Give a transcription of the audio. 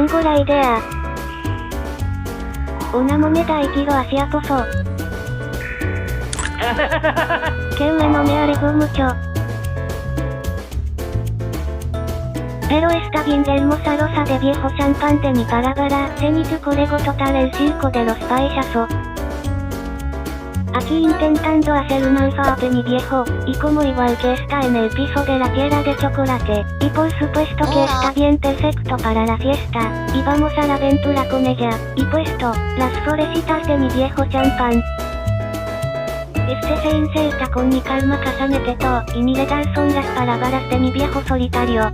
Tengo la idea. Una moneda y tiro hacia Pozo. Qué bueno, me alegró mucho. Pero está bien de hermosa rosa de viejo champán de mi palabra, Zenitsu Corego total el circo de los payasos. Aquí intentando hacer un alfabeto mi viejo, y como igual que está en el piso de la tierra de chocolate, y por supuesto que está bien perfecto para la fiesta, y vamos a la aventura con ella, y puesto, las florecitas de mi viejo champán. Este se inserta con mi calma casanete to, y mi letal son las palabras de mi viejo solitario.